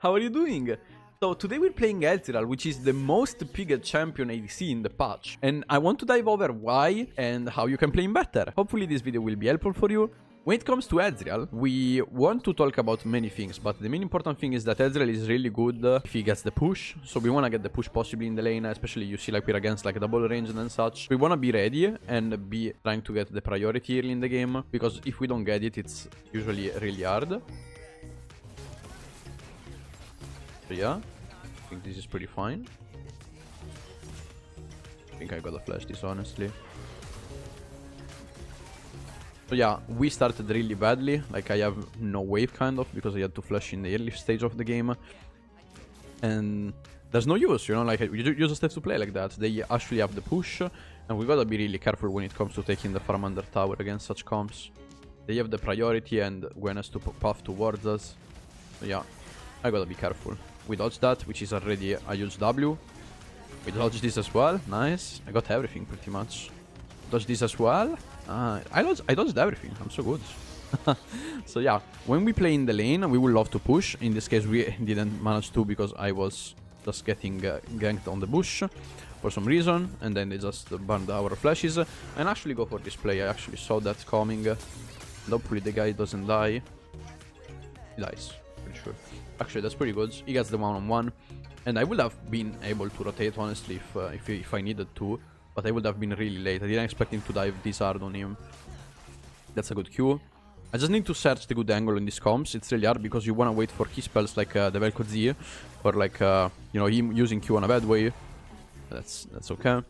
how are you doing? So today we're playing Ezreal, which is the most picked champion ADC in the patch. And I want to dive over why and how you can play him better. Hopefully this video will be helpful for you. When it comes to Ezreal, we want to talk about many things, but the main important thing is that Ezreal is really good if he gets the push. So we want to get the push possibly in the lane, especially you see like we're against like double range and such. We want to be ready and be trying to get the priority early in the game, because if we don't get it, it's usually really hard. So yeah, I think this is pretty fine. I think I gotta flash this honestly. So yeah, we started really badly, like I have no wave kind of, because I had to flash in the early stage of the game. And there's no use, you know, like you just have to play like that. They actually have the push, and we gotta be really careful when it comes to taking the farm under tower against such comps. They have the priority and Gwen has to puff towards us. So yeah, I gotta be careful. We dodged that, which is already a huge W. We dodged this as well, nice. I got everything pretty much. Dodge this as well. I dodged everything. I'm so good. So yeah, when we play in the lane, we would love to push. In this case, we didn't manage to because I was just getting ganked on the bush for some reason, and then they just burned our flashes and actually go for this play. I actually saw that coming. And hopefully the guy doesn't die. He dies, pretty sure. Actually, that's pretty good. He gets the one-on-one, and I would have been able to rotate honestly if I needed to. But I would have been really late. I didn't expect him to dive this hard on him. That's a good Q. I just need to search the good angle in these comps. It's really hard because you want to wait for key spells like the Velko Z. Or like, you know, him using Q on a bad way. That's okay.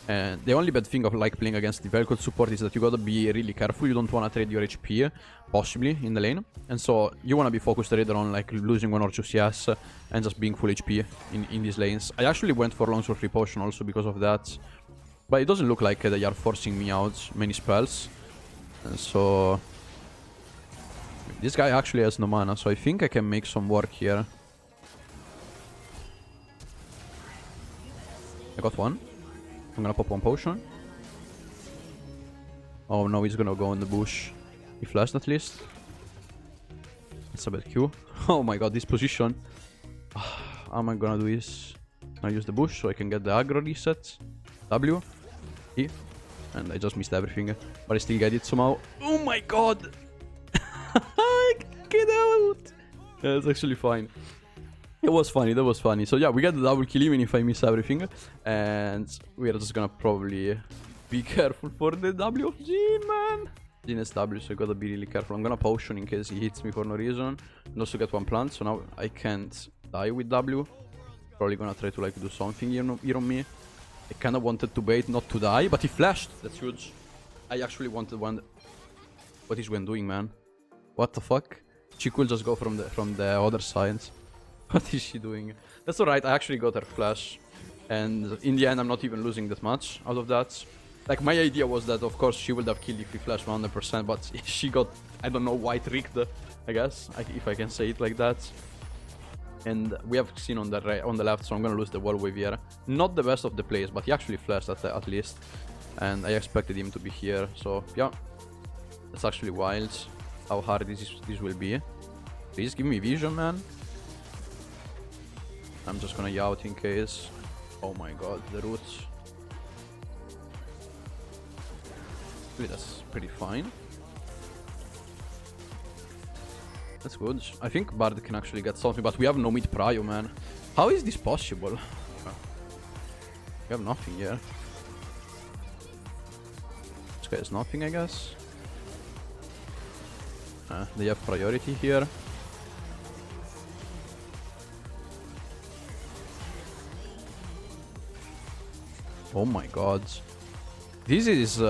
And the only bad thing of like playing against the Velko support is that you gotta be really careful. You don't want to trade your HP, possibly, in the lane. And so you want to be focused either on like losing 1 or 2 CS and just being full HP in these lanes. I actually went for Longsword Free Potion also because of that. But it doesn't look like they are forcing me out many spells. And so this guy actually has no mana, so I think I can make some work here. I got one. I'm gonna pop one potion. Oh no, he's gonna go in the bush. He flashed at least. That's a bad Q. Oh my god, this position. How am I gonna do this? I use the bush so I can get the aggro reset. W. E. And I just missed everything. But I still get it somehow. Oh my god! Get out! Yeah, it's actually fine. It was funny, that was funny. So yeah, we got the double kill even if I miss everything. And we are just gonna probably be careful for the W of Jhin, man. Jhin is W, so I gotta be really careful. I'm gonna potion in case he hits me for no reason. And also get one plant, so now I can't die with W. Probably gonna try to like do something here on me. I kind of wanted to bait not to die, but he flashed. That's huge. I actually wanted one. What is Gwen doing, man? What the fuck? She could just go from the other side. What is she doing? That's alright. I actually got her flash, and in the end, I'm not even losing that much out of that. Like my idea was that, of course, she would have killed if we flashed 100%, but she got, I don't know, white rigged. I guess if I can say it like that. And we have seen on the left, so I'm gonna lose the wall wave here. Not the best of the plays, but he actually flashed at least. And I expected him to be here, so yeah. That's actually wild, how hard this will be. Please give me vision, man. I'm just gonna yaw out in case. Oh my god, the roots. Really, that's pretty fine. That's good. I think Bard can actually get something, but we have no mid prio, man. How is this possible? We have nothing here. This guy has nothing, I guess. They have priority here. Oh my god. This is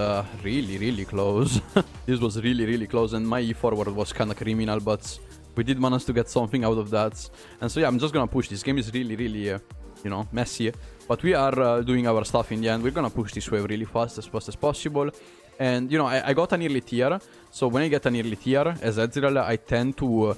really, really close. This was really, really close, and my E-forward was kind of criminal, but we did manage to get something out of that. And so yeah, I'm just gonna push. This game is really, really, you know, messy. But we are doing our stuff in the end. We're gonna push this wave really fast as possible. And, you know, I got an early tier. So when I get an early tier as Ezreal, I tend to...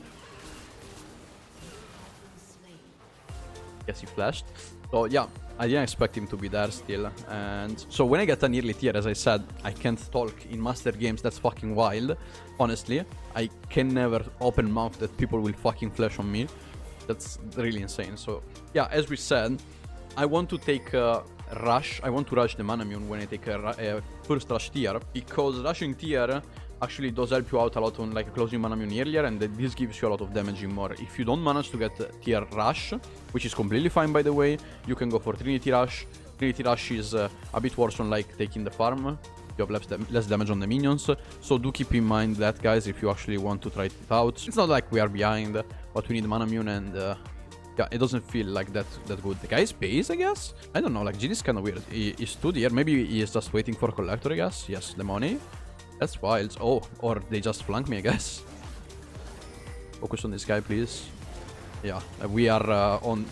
Yes, he flashed. So yeah, I didn't expect him to be there still. And so when I get an early tier, as I said, I can't talk in master games. That's fucking wild. Honestly, I can never open mouth that people will fucking flash on me. That's really insane. So yeah, as we said, I want to take rush. I want to rush the Manamune when I take a first rush tier, because rushing tier actually does help you out a lot on like closing Manamune earlier, and this gives you a lot of damaging more. If you don't manage to get tier rush, which is completely fine by the way, you can go for Trinity Rush. Trinity Rush is a bit worse on like taking the farm. You have less damage on the minions, so do keep in mind that, guys, if you actually want to try it out. It's not like we are behind, but we need Manamune, and yeah, it doesn't feel like that good. The guy's base, I guess? I don't know, like, Jin is kind of weird. He stood here, maybe he is just waiting for Collector, I guess. Yes, the money. That's wild. Oh, or they just flank me, I guess. Focus on this guy, please. Yeah, we are on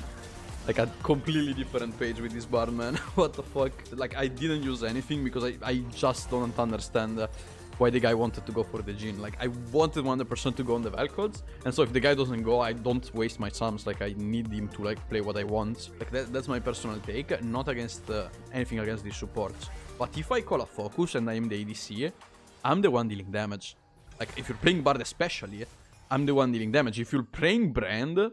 like a completely different page with this bard, man. What the fuck? Like, I didn't use anything because I just don't understand why the guy wanted to go for the Jhin. Like, I wanted 100% to go on the Vel'Kods, and so if the guy doesn't go, I don't waste my sums. Like, I need him to like play what I want. Like, that's my personal take, not against anything against these supports. But if I call a focus and I am the ADC, I'm the one dealing damage. Like, if you're playing bard especially, I'm the one dealing damage. If you're playing Brand,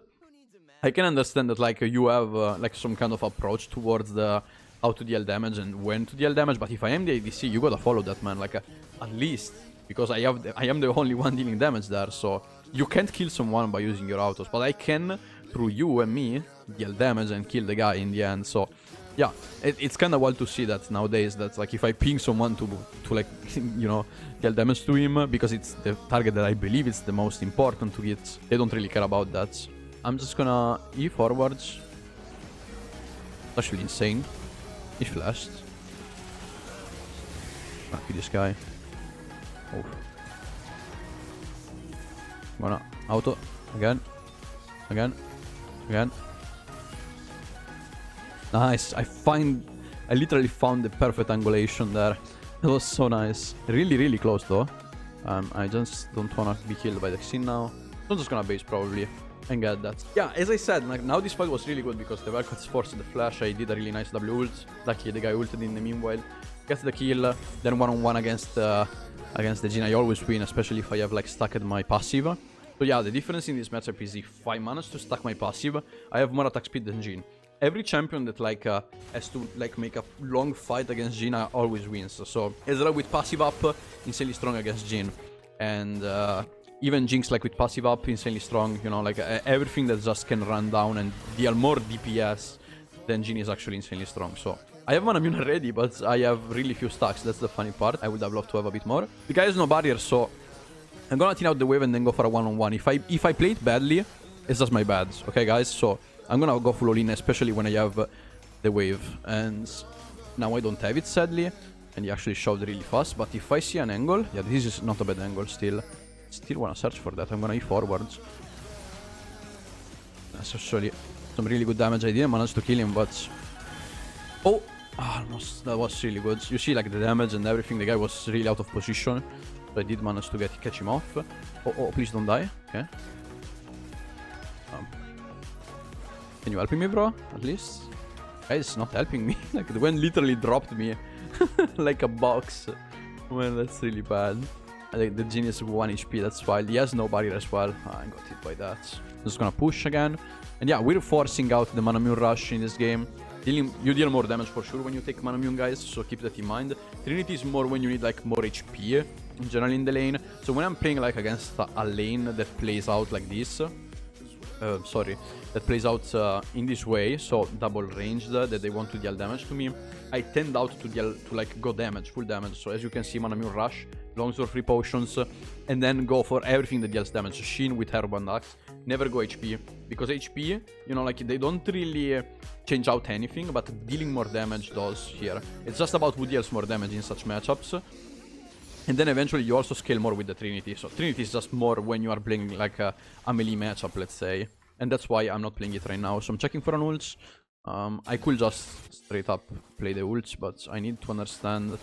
I can understand that like you have like some kind of approach towards the how to deal damage and when to deal damage, but if I am the ADC, you gotta follow that, man, like at least, because I am the only one dealing damage there, so you can't kill someone by using your autos, but I can, through you and me, deal damage and kill the guy in the end. So yeah, it's kind of wild to see that nowadays, that like if I ping someone to like you know, deal damage to him because it's the target that I believe is the most important to get, they don't really care about that. I'm just gonna E forwards. Actually insane. He flashed. Gonna kill this guy. Oh. Gonna auto. Again. Nice. I literally found the perfect angulation there. It was so nice. Really, really close though. I just don't wanna be killed by the Xin now. I'm just gonna base probably and get that. Yeah, as I said, like, now this fight was really good because the Vel'Kods forced the flash. I did a really nice W ult. Luckily the guy ulted in the meanwhile. Gets the kill. Then one-on-one against the Jhin. I always win, especially if I have like stacked my passive. So yeah, the difference in this matchup is if I manage to stack my passive, I have more attack speed than Jhin. Every champion that like has to like make a long fight against Jhin always wins. So Ezreal with passive up, insanely strong against Jhin, and even Jinx like with passive up, insanely strong. You know, like everything that just can run down and deal more DPS than Jhin is actually insanely strong. So I have Manamune already, but I have really few stacks. That's the funny part. I would have loved to have a bit more. The guy has no barrier, so I'm gonna thin out the wave and then go for a one-on-one. If I play it badly, it's just my bad. Okay, guys. So I'm gonna go full all-in, especially when I have the wave. And now I don't have it, sadly. And he actually showed really fast. But if I see an angle, yeah, this is not a bad angle still. Still wanna search for that. I'm gonna E forwards. That's actually some really good damage. I didn't manage to kill him, but oh, almost. That was really good. You see, like the damage and everything. The guy was really out of position, so I did manage to catch him off. Oh, please don't die. Okay. Can you help me, bro? At least. Guys, not helping me. Like the Gwen literally dropped me like a box. Man, that's really bad. I think the Jhin is 1 HP, that's wild. He has no barrier as well. I got hit by that. Just gonna push again. And yeah, we're forcing out the Manamune rush in this game. You deal more damage for sure when you take Manamune, guys, so keep that in mind. Trinity is more when you need like more HP in general in the lane. So when I'm playing like against a lane that plays out like this, that plays out in this way, so double ranged, that they want to deal damage to me, I tend out to like go damage, full damage. So as you can see, Manamune rush, longsword, 3 potions, and then go for everything that deals damage. Shin with Herb and Axe, never go HP, because HP, you know, like they don't really change out anything, but dealing more damage does here. It's just about who deals more damage in such matchups. And then eventually you also scale more with the Trinity. So Trinity is just more when you are playing like a melee matchup, let's say. And that's why I'm not playing it right now. So I'm checking for an ult. I could just straight up play the ults, but I need to understand.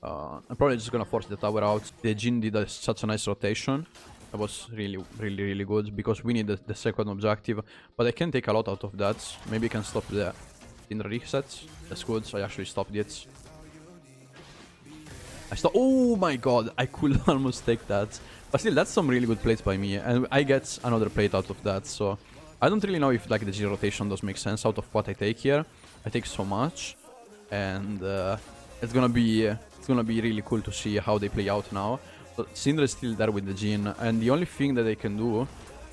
I'm probably just gonna force the tower out. The Jhin did such a nice rotation. That was really good, because we need the second objective. But I can take a lot out of that. Maybe I can stop the reset. That's good. So I actually stopped it. Oh my god, I could almost take that. But still, that's some really good plays by me. And I get another plate out of that, so I don't really know if like the G rotation does make sense out of what I take here. I take so much, and it's gonna be really cool to see how they play out now. So Syndra is still there with the Jhin, and the only thing that they can do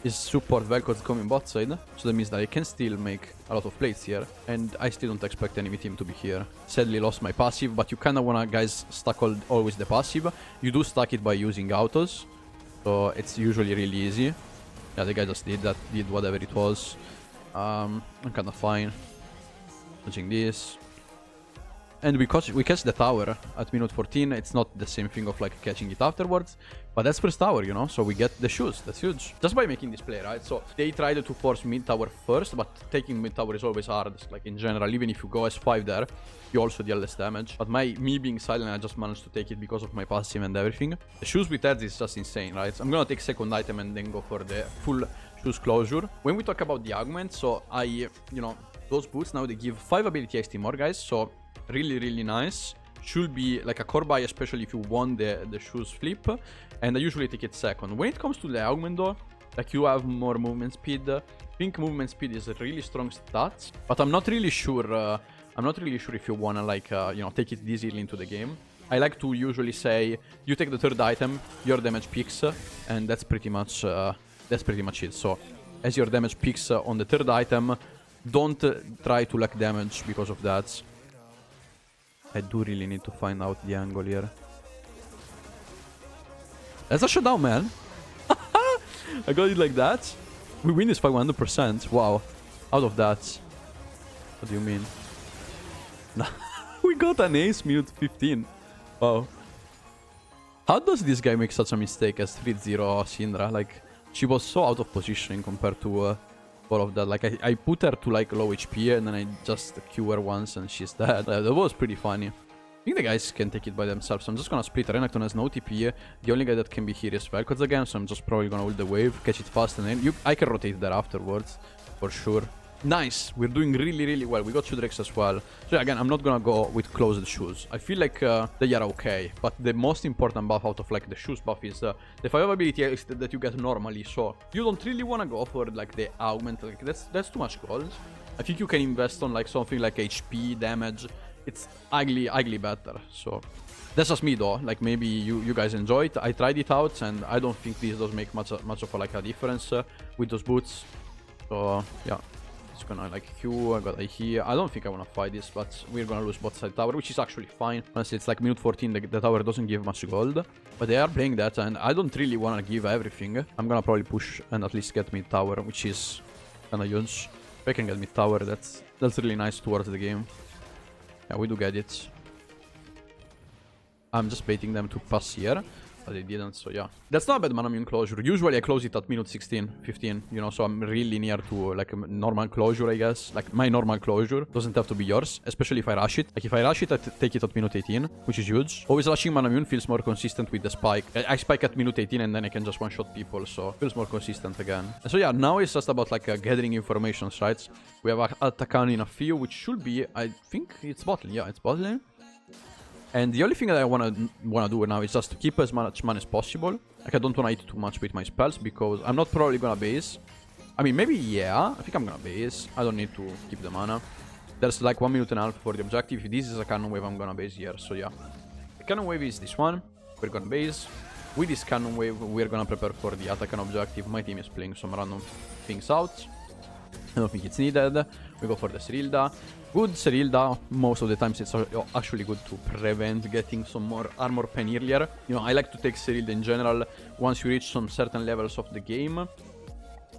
is support Vel'Koz coming bot side. So that means that I can still make a lot of plays here, and I still don't expect enemy team to be here. Sadly lost my passive, but you kinda wanna, guys, stack always the passive. You do stack it by using autos, so it's usually really easy. Yeah, the guy just did whatever it was. I'm kinda fine. Watching this. And we catch the tower at minute 14. It's not the same thing of like catching it afterwards, but that's first tower, you know, so we get the shoes. That's huge. Just by making this play, right? So they tried to force mid tower first, but taking mid tower is always hard. Like in general, even if you go S5 there, you also deal less damage. But me being silent, I just managed to take it because of my passive and everything. The shoes with ads is just insane, right? So I'm gonna take second item and then go for the full shoes closure. When we talk about the augment, so those boots now, they give 5 ability XT more, guys, so really nice. Should be like a core buy, especially if you want the shoes flip, and I usually take it second. When it comes to the augment though, like you have more movement speed. I think movement speed is a really strong stats, but I'm not really sure if you wanna like take it this early into the game. I like to usually say you take the third item, your damage peaks, and that's pretty much it. So as your damage peaks on the third item, don't try to lack damage because of that. I do really need to find out the angle here. That's a shutdown, man. I got it like that. We win this fight 100%. Wow. Out of that. What do you mean? We got an ace minute 15. Wow. How does this guy make such a mistake as 3-0 Syndra? Like, she was so out of positioning compared to all of that. Like, I put her to like low HP and then I just Q her once and she's dead. That was pretty funny. I think the guys can take it by themselves. So I'm just gonna split. Renekton has no TP. The only guy that can be here is Vel'Koz again, so I'm just probably gonna ult the wave, catch it fast, and then I can rotate there afterwards, for sure. Nice! We're doing really well. We got 2 Drakes as well. So again, I'm not gonna go with closed shoes. I feel like they are okay, but the most important buff out of like the shoes buff is the 5 ability that you get normally. So you don't really wanna go for like the augment. Like that's too much gold. I think you can invest on like something like HP damage. It's ugly better. So that's just me though. Like maybe you guys enjoy it. I tried it out and I don't think this does make much of like a difference with those boots. So yeah. Just gonna like Q, I got a here. I don't think I wanna fight this, but we're gonna lose bot side tower, which is actually fine. Honestly, it's like minute 14, the tower doesn't give much gold. But they are playing that, and I don't really wanna give everything. I'm gonna probably push and at least get mid tower, which is kinda huge. If I can get mid tower, that's really nice towards the game. Yeah, we do get it. I'm just baiting them to pass here. But they didn't, so yeah. That's not a bad mana immune closure. Usually I close it at minute 16, 15, you know, so I'm really near to like a normal closure, I guess. Like my normal closure doesn't have to be yours, especially if I rush it. Like if I rush it, I take it at minute 18, which is huge. Always rushing mana immune feels more consistent with the spike. I spike at minute 18 and then I can just one-shot people, so feels more consistent again. And so yeah, now it's just about like gathering information, right? We have Atakan in a few, which should be, I think it's bot lane. Yeah, it's bot lane. And the only thing that I wanna do now is just to keep as much mana as possible. Like I don't wanna eat too much with my spells because I'm not probably gonna base. I mean, maybe yeah. I think I'm gonna base. I don't need to keep the mana. There's like 1 minute and a half for the objective. If this is a cannon wave, I'm gonna base here. So yeah, the cannon wave is this one. We're gonna base. With this cannon wave, we're gonna prepare for the Atakan objective. My team is playing some random things out. I don't think it's needed. We go for the Serilda. Good Serilda. Most of the times it's actually good to prevent getting some more armor pen earlier. You know, I like to take Serilda in general. Once you reach some certain levels of the game,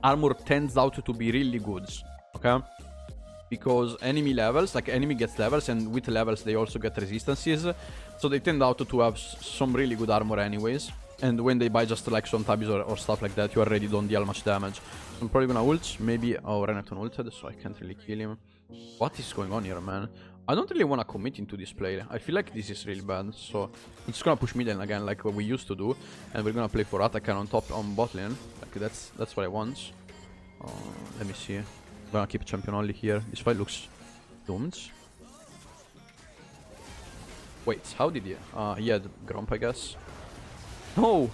armor tends out to be really good. Okay? Because enemy levels, like enemy gets levels, and with levels they also get resistances. So they tend out to have some really good armor anyways. And when they buy just like some tabis or stuff like that, you already don't deal much damage. So I'm probably gonna ult. Maybe... Oh, Renekton ulted, so I can't really kill him. What is going on here, man? I don't really want to commit into this play. I feel like this is really bad. So I'm just gonna push mid lane again like what we used to do. And we're gonna play for Atakan on top on bot lane. Like that's what I want. Let me see. I'm gonna keep champion only here. This fight looks doomed. Wait, how did he... he had Gromp, I guess. No!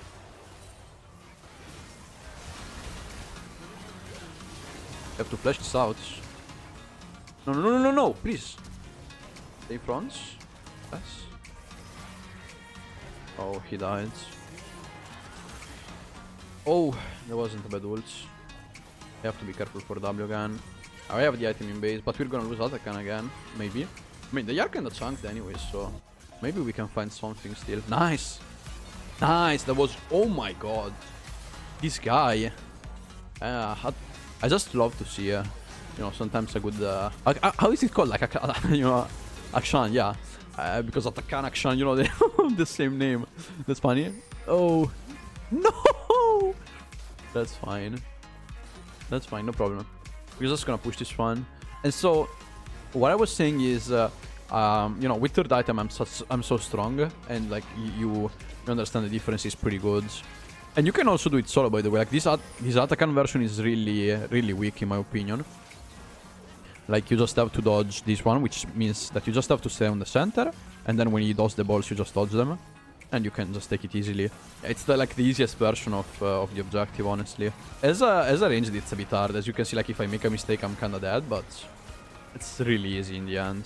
have to flash this out. No, no, no, no, no, no, please. Stay front. Yes. Oh, he died. Oh, that wasn't a bad ult. I have to be careful for W again. I have the item in base, but we're gonna lose Atakan again, maybe. I mean, they are kinda chunked anyway, so maybe we can find something still. Nice! Nice! That was... Oh my god! This guy... I just love to see, you know, sometimes a good... how is it called? Like, you know, Akshan, yeah. Because Atakan, Akshan, you know, they have the same name. That's funny. Oh! No! That's fine. That's fine, no problem. We're just gonna push this one. And so, what I was saying is, you know, with third item, I'm so strong, and like you understand the difference is pretty good. And you can also do it solo, by the way. Like this Atakan version is really weak in my opinion. Like you just have to dodge this one, which means that you just have to stay on the center, and then when he does the balls, you just dodge them, and you can just take it easily. It's like the easiest version of the objective, honestly. As a ranged, it's a bit hard. As you can see, like if I make a mistake, I'm kinda dead, but it's really easy in the end.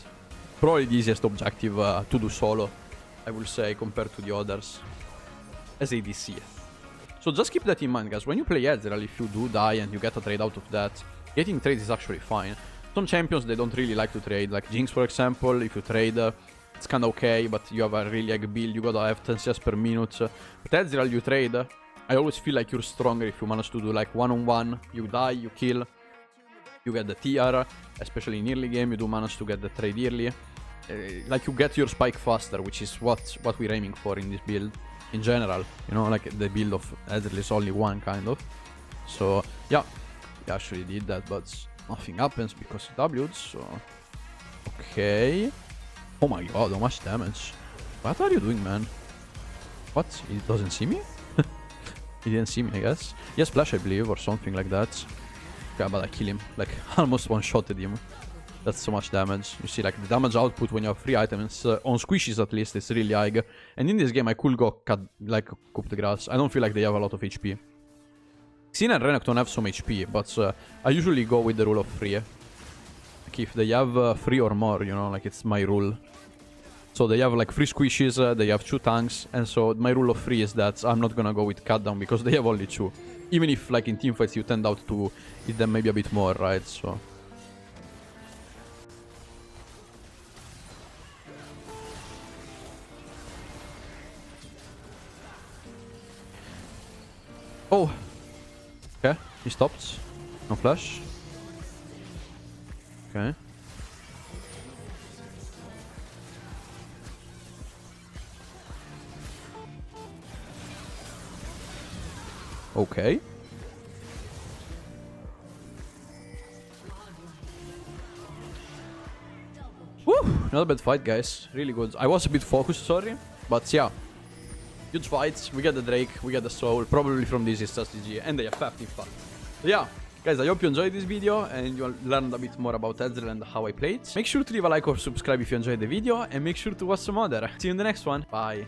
Probably the easiest objective to do solo, I will say, compared to the others. As ADC. So just keep that in mind, guys. When you play Ezreal, if you do die and you get a trade out of that, getting trades is actually fine. Some champions, they don't really like to trade. Like Jinx, for example, if you trade, it's kinda okay, but you have a really egg build, you gotta have 10 CS per minute. But Ezreal, you trade, I always feel like you're stronger if you manage to do like one-on-one, you die, you kill, you get the TR, especially in early game, you do manage to get the trade early. Like you get your spike faster, which is what we're aiming for in this build. In general, you know, like the build of Ezreal is only one, kind of. So, yeah, he actually did that, but nothing happens because he W'd, so... Okay... Oh my god, how much damage. What are you doing, man? What? He doesn't see me? He didn't see me, I guess. He has flash, I believe, or something like that. Okay, but I kill him. Like, almost one-shotted him. That's so much damage. You see, like, the damage output when you have 3 items, on squishies at least, is really high. And in this game, I could go cut, like, coup de grace. I don't feel like they have a lot of HP. Xin and Renekton don't have some HP, but I usually go with the rule of 3. Like, if they have 3 or more, you know, like, it's my rule. So they have, like, 3 squishies, they have 2 tanks, and so my rule of 3 is that I'm not gonna go with cut down, because they have only 2. Even if, like, in teamfights you tend out to hit them maybe a bit more, right, so... Oh! Okay, he stopped. No flash. Okay. Okay. Woo! Not a bad fight, guys. Really good. I was a bit focused, sorry. But yeah. Huge fights. We get the Drake, we get the Soul. Probably from this is STG. And they FF'd in fact. So yeah. Guys, I hope you enjoyed this video and you learned a bit more about Ezreal and how I played. Make sure to leave a like or subscribe if you enjoyed the video. And make sure to watch some other. See you in the next one. Bye.